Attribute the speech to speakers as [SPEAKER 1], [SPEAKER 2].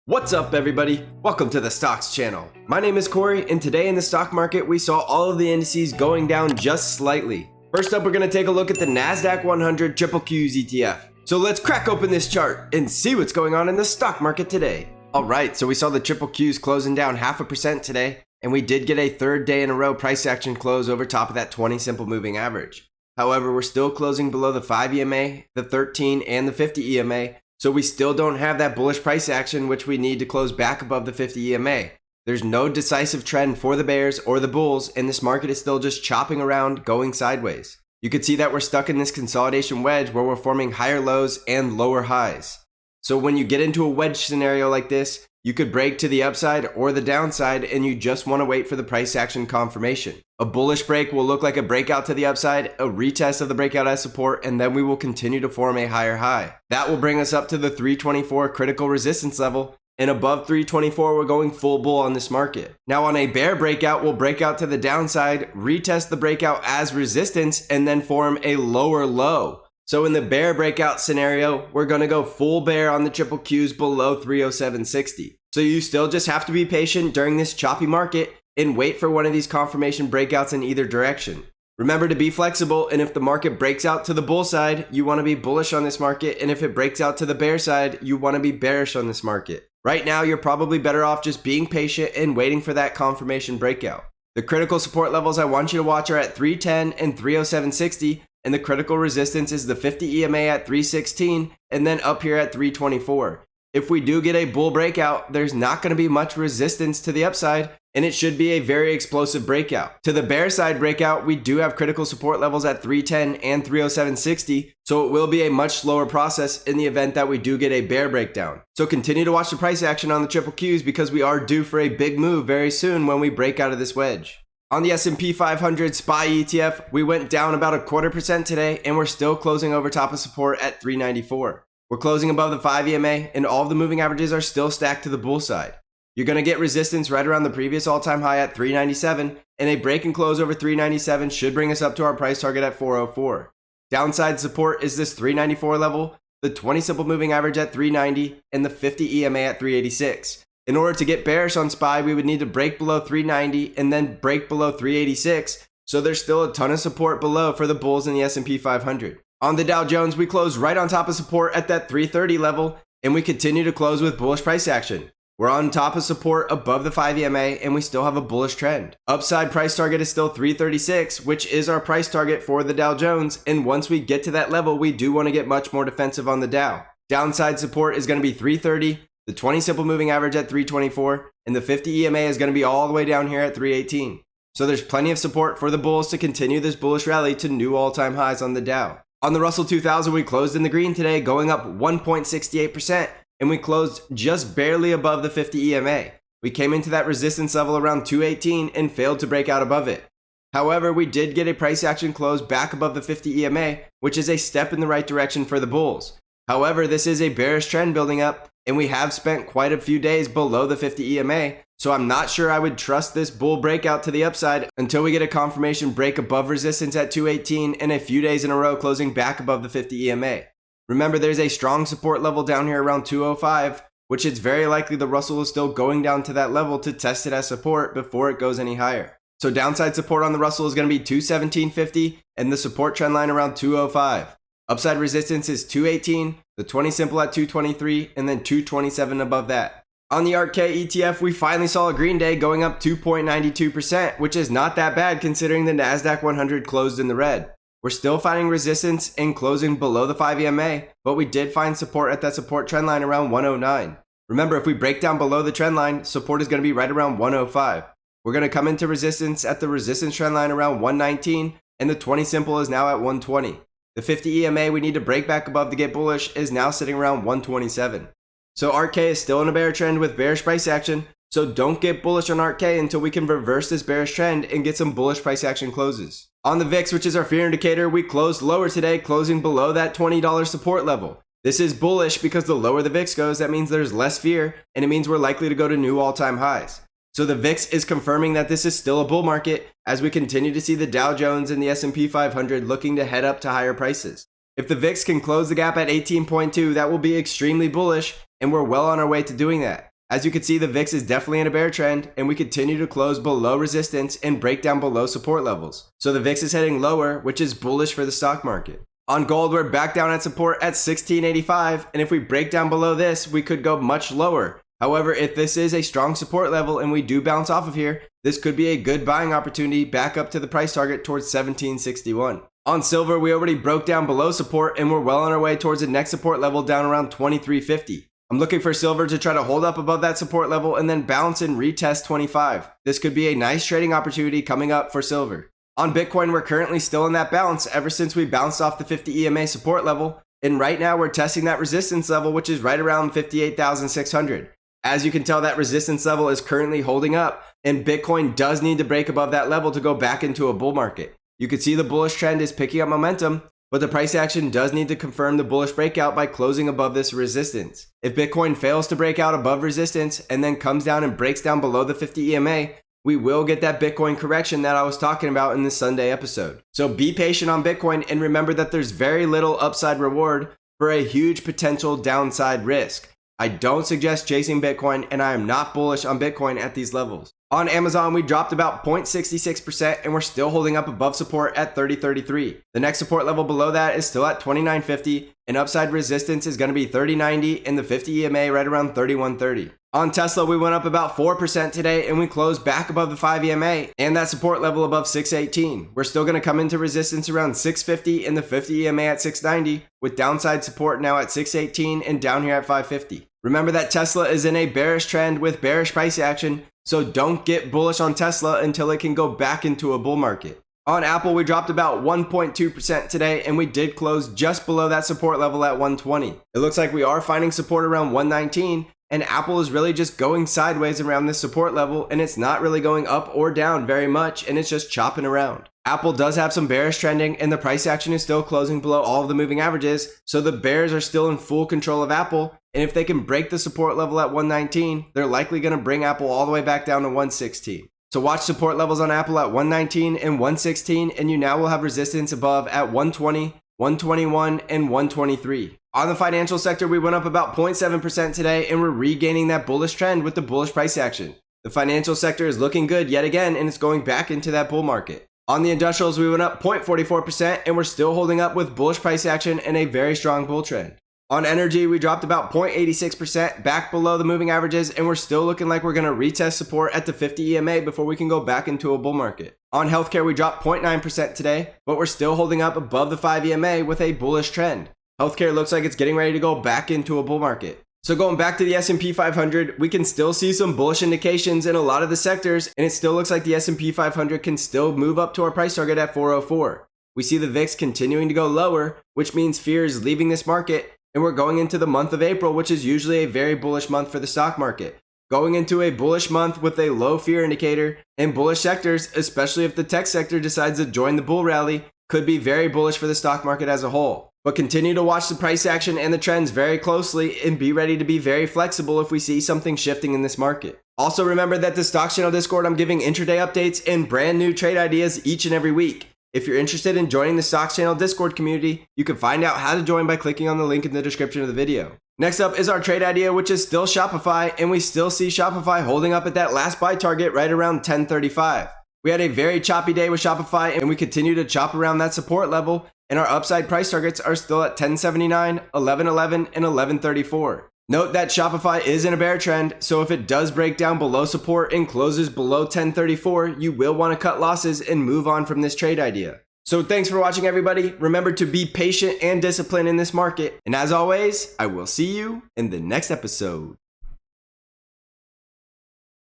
[SPEAKER 1] What's up, everybody? Welcome to the Stocks channel. My name is Cory, and today in the stock market we saw all of the indices going down just slightly. First up, we're going to take a look at the NASDAQ 100 Triple Qs ETF. So let's crack open this chart and see what's going on in the stock market today. Alright, so we saw the Triple Qs closing down 0.5% today, and we did get a third day in a row price action close over top of that 20 simple moving average. However, we're still closing below the 5 EMA, the 13, and the 50 EMA, so we still don't have that bullish price action, which we need to close back above the 50 EMA. There's no decisive trend for the bears or the bulls, and this market is still just chopping around, going sideways. You can see that we're stuck in this consolidation wedge where we're forming higher lows and lower highs. So when you get into a wedge scenario like this, you could break to the upside or the downside, and you just want to wait for the price action confirmation. A bullish break will look like a breakout to the upside, a retest of the breakout as support, and then we will continue to form a higher high. That will bring us up to the 324 critical resistance level, and above 324 we're going full bull on this market. Now on a bear breakout, we'll break out to the downside, retest the breakout as resistance, and then form a lower low. So in the bear breakout scenario, we're going to go full bear on the triple Qs below 307.60. So you still just have to be patient during this choppy market and wait for one of these confirmation breakouts in either direction. Remember to be flexible, and if the market breaks out to the bull side, you want to be bullish on this market, and if it breaks out to the bear side, you want to be bearish on this market. Right now, you're probably better off just being patient and waiting for that confirmation breakout. The critical support levels I want you to watch are at 310 and 307.60. And the critical resistance is the 50 EMA at 316 and then up here at 324. If we do get a bull breakout, there's not going to be much resistance to the upside, and it should be a very explosive breakout. To the bear side breakout, we do have critical support levels at 310 and 307.60, so it will be a much slower process in the event that we do get a bear breakdown. So continue to watch the price action on the triple Qs because we are due for a big move very soon when we break out of this wedge. On the S&P 500 SPY ETF, we went down about 0.25% today, and we're still closing over top of support at 394. We're closing above the 5 EMA, and all of the moving averages are still stacked to the bull side. You're going to get resistance right around the previous all-time high at 397, and a break and close over 397 should bring us up to our price target at 404. Downside support is this 394 level, the 20 simple moving average at 390, and the 50 EMA at 386. In order to get bearish on SPY, we would need to break below 390 and then break below 386. So there's still a ton of support below for the bulls in the S&P 500. On the Dow Jones, we closed right on top of support at that 330 level, and we continue to close with bullish price action. We're on top of support above the 5 EMA, and we still have a bullish trend. Upside price target is still 336, which is our price target for the Dow Jones, and once we get to that level, we do want to get much more defensive on the Dow. Downside support is going to be 330. The 20 simple moving average at 324, and the 50 EMA is going to be all the way down here at 318. So there's plenty of support for the bulls to continue this bullish rally to new all-time highs on the Dow. On the Russell 2000, we closed in the green today, going up 1.68%, and we closed just barely above the 50 EMA. We came into that resistance level around 218 and failed to break out above it. However, we did get a price action close back above the 50 EMA, which is a step in the right direction for the bulls. However, this is a bearish trend building up, and we have spent quite a few days below the 50 EMA, so I'm not sure I would trust this bull breakout to the upside until we get a confirmation break above resistance at 218 and a few days in a row closing back above the 50 EMA. Remember, there's a strong support level down here around 205, which it's very likely the Russell is still going down to that level to test it as support before it goes any higher. So downside support on the Russell is going to be 217.50 and the support trend line around 205. Upside resistance is 218, the 20 simple at 223, and then 227 above that. On the Arkk ETF, we finally saw a green day going up 2.92%, which is not that bad considering the NASDAQ 100 closed in the red. We're still finding resistance and closing below the 5 EMA, but we did find support at that support trend line around 109. Remember, if we break down below the trend line, support is going to be right around 105. We're going to come into resistance at the resistance trend line around 119, and the 20 simple is now at 120. The 50 EMA we need to break back above to get bullish is now sitting around 127. So Arkk is still in a bear trend with bearish price action, so don't get bullish on Arkk until we can reverse this bearish trend and get some bullish price action closes. On the VIX, which is our fear indicator, we closed lower today, closing below that $20 support level. This is bullish because the lower the VIX goes, that means there's less fear, and it means we're likely to go to new all-time highs. So the VIX is confirming that this is still a bull market as we continue to see the Dow Jones and the S&P 500 looking to head up to higher prices. If the VIX can close the gap at 18.2, that will be extremely bullish, and we're well on our way to doing that. As you can see, the VIX is definitely in a bear trend, and we continue to close below resistance and break down below support levels. So the VIX is heading lower, which is bullish for the stock market. On gold, we're back down at support at 1685, and if we break down below this, we could go much lower. However, if this is a strong support level and we do bounce off of here, this could be a good buying opportunity back up to the price target towards 1761. On silver, we already broke down below support and we're well on our way towards the next support level down around 2350. I'm looking for silver to try to hold up above that support level and then bounce and retest 25. This could be a nice trading opportunity coming up for silver. On Bitcoin, we're currently still in that bounce ever since we bounced off the 50 EMA support level. And right now we're testing that resistance level, which is right around 58,600. As you can tell, that resistance level is currently holding up, and Bitcoin does need to break above that level to go back into a bull market. You can see the bullish trend is picking up momentum, but the price action does need to confirm the bullish breakout by closing above this resistance. If Bitcoin fails to break out above resistance and then comes down and breaks down below the 50 EMA, we will get that Bitcoin correction that I was talking about in the Sunday episode. So be patient on Bitcoin and remember that there's very little upside reward for a huge potential downside risk. I don't suggest chasing Bitcoin, and I am not bullish on Bitcoin at these levels. On Amazon, we dropped about 0.66% and we're still holding up above support at 30.33. The next support level below that is still at 29.50, and upside resistance is going to be 30.90 and the 50 EMA right around 31.30. On Tesla, we went up about 4% today and we closed back above the 5 EMA and that support level above 618. We're still going to come into resistance around 650 and the 50 EMA at 690, with downside support now at 618 and down here at 550. Remember that Tesla is in a bearish trend with bearish price action, so don't get bullish on Tesla until it can go back into a bull market. On Apple, we dropped about 1.2% today and we did close just below that support level at 120. It looks like we are finding support around 119, and Apple is really just going sideways around this support level, and it's not really going up or down very much, and it's just chopping around. Apple does have some bearish trending, and the price action is still closing below all of the moving averages, so the bears are still in full control of Apple, and if they can break the support level at 119, they're likely going to bring Apple all the way back down to 116. So watch support levels on Apple at 119 and 116, and you now will have resistance above at 120, 121, and 123. On the financial sector, we went up about 0.7% today, and we're regaining that bullish trend with the bullish price action. The financial sector is looking good yet again, and it's going back into that bull market. On the industrials, we went up 0.44%, and we're still holding up with bullish price action and a very strong bull trend. On energy, we dropped about 0.86% back below the moving averages, and we're still looking like we're going to retest support at the 50 EMA before we can go back into a bull market. On healthcare, we dropped 0.9% today, but we're still holding up above the 5 EMA with a bullish trend. Healthcare looks like it's getting ready to go back into a bull market. So going back to the S&P 500, we can still see some bullish indications in a lot of the sectors, and it still looks like the S&P 500 can still move up to our price target at 404. We see the VIX continuing to go lower, which means fear is leaving this market, and we're going into the month of April, which is usually a very bullish month for the stock market. Going into a bullish month with a low fear indicator and bullish sectors, especially if the tech sector decides to join the bull rally, could be very bullish for the stock market as a whole. But continue to watch the price action and the trends very closely and be ready to be very flexible if we see something shifting in this market. Also remember that the Stocks Channel Discord, I'm giving intraday updates and brand new trade ideas each and every week. If you're interested in joining the Stocks Channel Discord community, you can find out how to join by clicking on the link in the description of the video. Next up is our trade idea, which is still Shopify, and we still see Shopify holding up at that last buy target right around 1035. We had a very choppy day with Shopify, and we continue to chop around that support level, and our upside price targets are still at 1079, 1111, and 1134. Note that Shopify is in a bear trend, so if it does break down below support and closes below 1034, you will want to cut losses and move on from this trade idea. So thanks for watching, everybody. Remember to be patient and disciplined in this market. And as always, I will see you in the next episode.